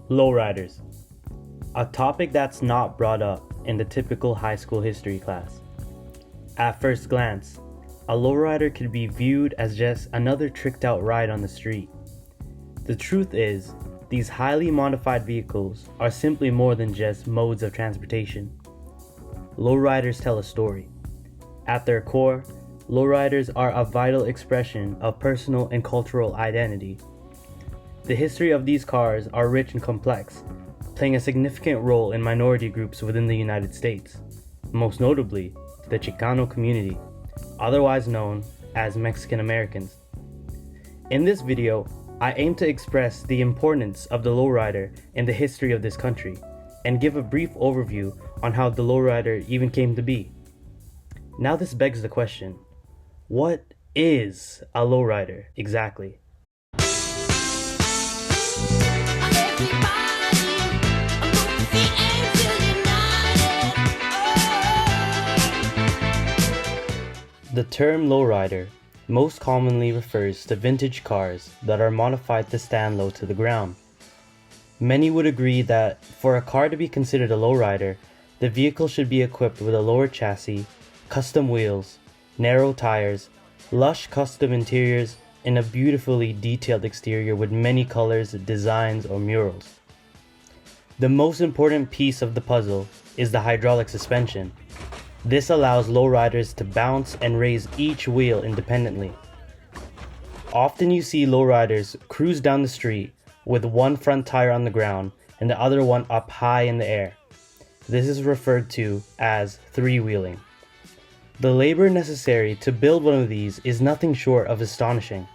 Lowriders, a topic that's not brought up in the typical high school history class. At first glance, a lowrider could be viewed as just another tricked out ride on the street. The truth is, these highly modified vehicles are simply more than just modes of transportation. Lowriders tell a story. At their core, lowriders are a vital expression of personal and cultural identity. The history of these cars are rich and complex, playing a significant role in minority groups within the United States, most notably the Chicano community, otherwise known as Mexican Americans. In this video, I aim to express the importance of the lowrider in the history of this country, and give a brief overview on how the lowrider even came to be. Now this begs the question, what is a lowrider exactly? The term lowrider most commonly refers to vintage cars that are modified to stand low to the ground. Many would agree that for a car to be considered a lowrider, the vehicle should be equipped with a lower chassis, custom wheels, narrow tires, lush custom interiors, and a beautifully detailed exterior with many colors, designs, or murals. The most important piece of the puzzle is the hydraulic suspension. This allows lowriders to bounce and raise each wheel independently. Often you see lowriders cruise down the street with one front tire on the ground and the other one up high in the air. This is referred to as three-wheeling. The labor necessary to build one of these is nothing short of astonishing.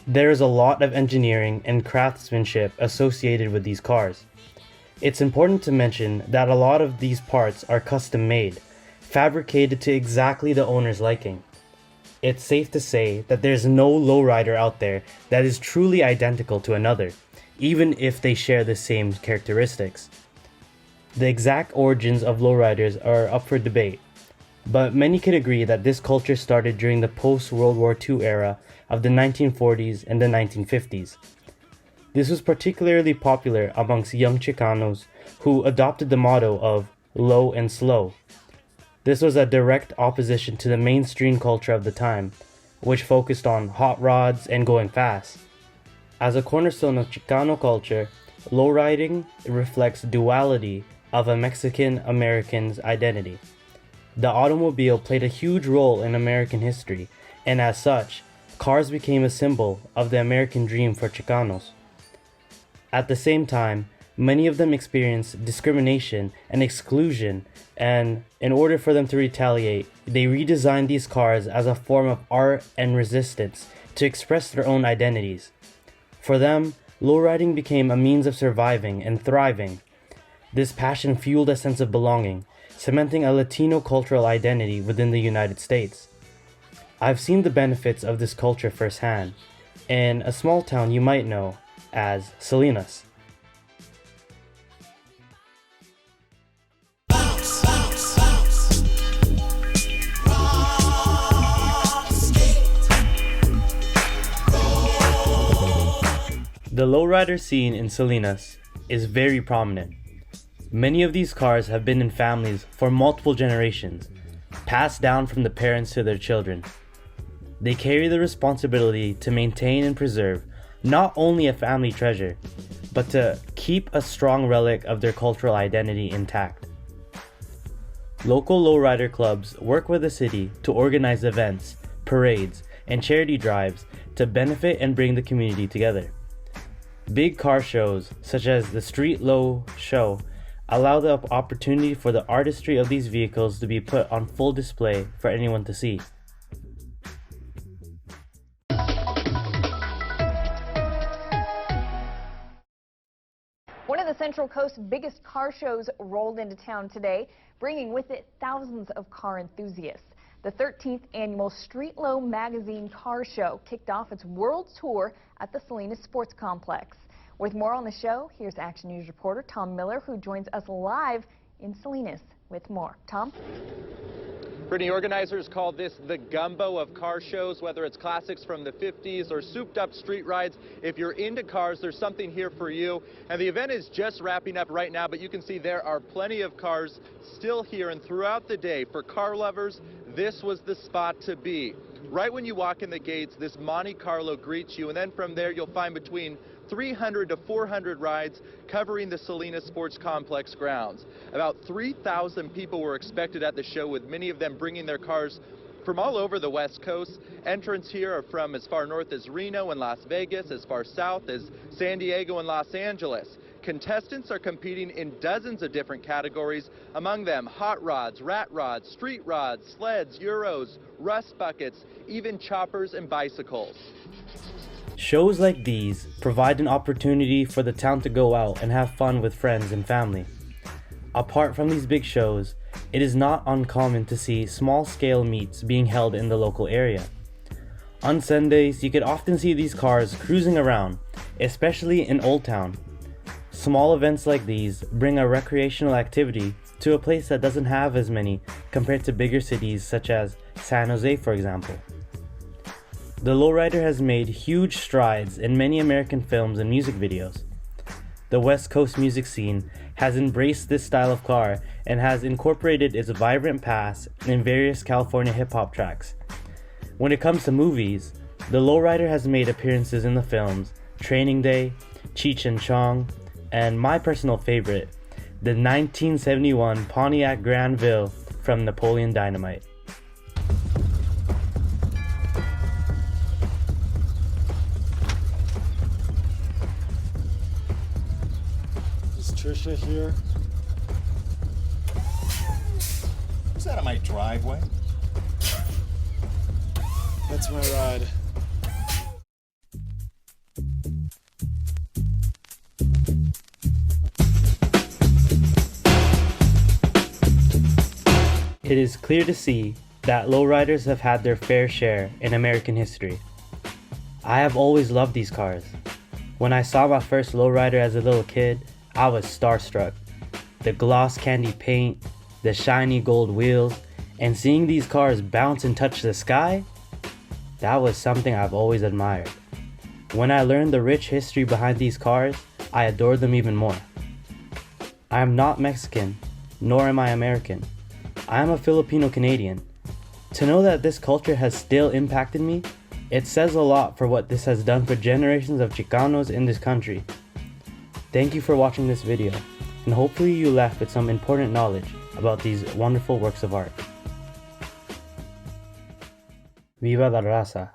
There is a lot of engineering and craftsmanship associated with these cars. It's important to mention that a lot of these parts are custom made, fabricated to exactly the owner's liking. It's safe to say that there's no lowrider out there that is truly identical to another, even if they share the same characteristics. The exact origins of lowriders are up for debate, but many could agree that this culture started during the post-World War II era of the 1940s and the 1950s. This was particularly popular amongst young Chicanos who adopted the motto of low and slow. This was a direct opposition to the mainstream culture of the time, which focused on hot rods and going fast. As a cornerstone of Chicano culture, lowriding reflects duality of a Mexican American's identity. The automobile played a huge role in American history, and as such, cars became a symbol of the American dream for Chicanos. At the same time, many of them experienced discrimination and exclusion, and in order for them to retaliate, they redesigned these cars as a form of art and resistance to express their own identities. For them, lowriding became a means of surviving and thriving. This passion fueled a sense of belonging, cementing a Latino cultural identity within the United States. I've seen the benefits of this culture firsthand, in a small town you might know as Salinas. The lowrider scene in Salinas is very prominent. Many of these cars have been in families for multiple generations, passed down from the parents to their children. They carry the responsibility to maintain and preserve not only a family treasure, but to keep a strong relic of their cultural identity intact. Local lowrider clubs work with the city to organize events, parades, and charity drives to benefit and bring the community together. Big car shows, such as the Street Low Show, allow the opportunity for the artistry of these vehicles to be put on full display for anyone to see. One of the Central Coast's biggest car shows rolled into town today, bringing with it thousands of car enthusiasts. The 13th annual Street Low Magazine Car Show kicked off its world tour at the Salinas Sports Complex. With more on the show, here's Action News reporter Tom Miller, who joins us live in Salinas with more. Tom? Brittany, organizers call this the gumbo of car shows, whether it's classics from the 50s or souped up street rides. If you're into cars, there's something here for you. And the event is just wrapping up right now, but you can see there are plenty of cars still here. And throughout the day, for car lovers, this was the spot to be. Right when you walk in the gates, this Monte Carlo greets you, and then from there you'll find between 300 to 400 rides covering the Salinas Sports Complex grounds. About 3,000 people were expected at the show, with many of them bringing their cars from all over the West Coast. Entrants here are from as far north as Reno and Las Vegas, as far south as San Diego and Los Angeles. Contestants are competing in dozens of different categories, among them hot rods, rat rods, street rods, sleds, Euros, rust buckets, even choppers and bicycles. Shows like these provide an opportunity for the town to go out and have fun with friends and family. Apart from these big shows, it is not uncommon to see small-scale meets being held in the local area. On Sundays, you could often see these cars cruising around, especially in Old Town. Small events like these bring a recreational activity to a place that doesn't have as many compared to bigger cities such as San Jose, for example. The lowrider has made huge strides in many American films and music videos. The West Coast music scene has embraced this style of car and has incorporated its vibrant past in various California hip-hop tracks. When it comes to movies, the lowrider has made appearances in the films Training Day, Cheech and Chong, and my personal favorite, the 1971 Pontiac Granville from Napoleon Dynamite. Is Trisha here? Is that on my driveway? That's my ride. It is clear to see that lowriders have had their fair share in American history. I have always loved these cars. When I saw my first lowrider as a little kid, I was starstruck. The gloss candy paint, the shiny gold wheels, and seeing these cars bounce and touch the sky, that was something I've always admired. When I learned the rich history behind these cars, I adored them even more. I am not Mexican, nor am I American. I am a Filipino Canadian. To know that this culture has still impacted me, it says a lot for what this has done for generations of Chicanos in this country. Thank you for watching this video, and hopefully you left with some important knowledge about these wonderful works of art. Viva la raza!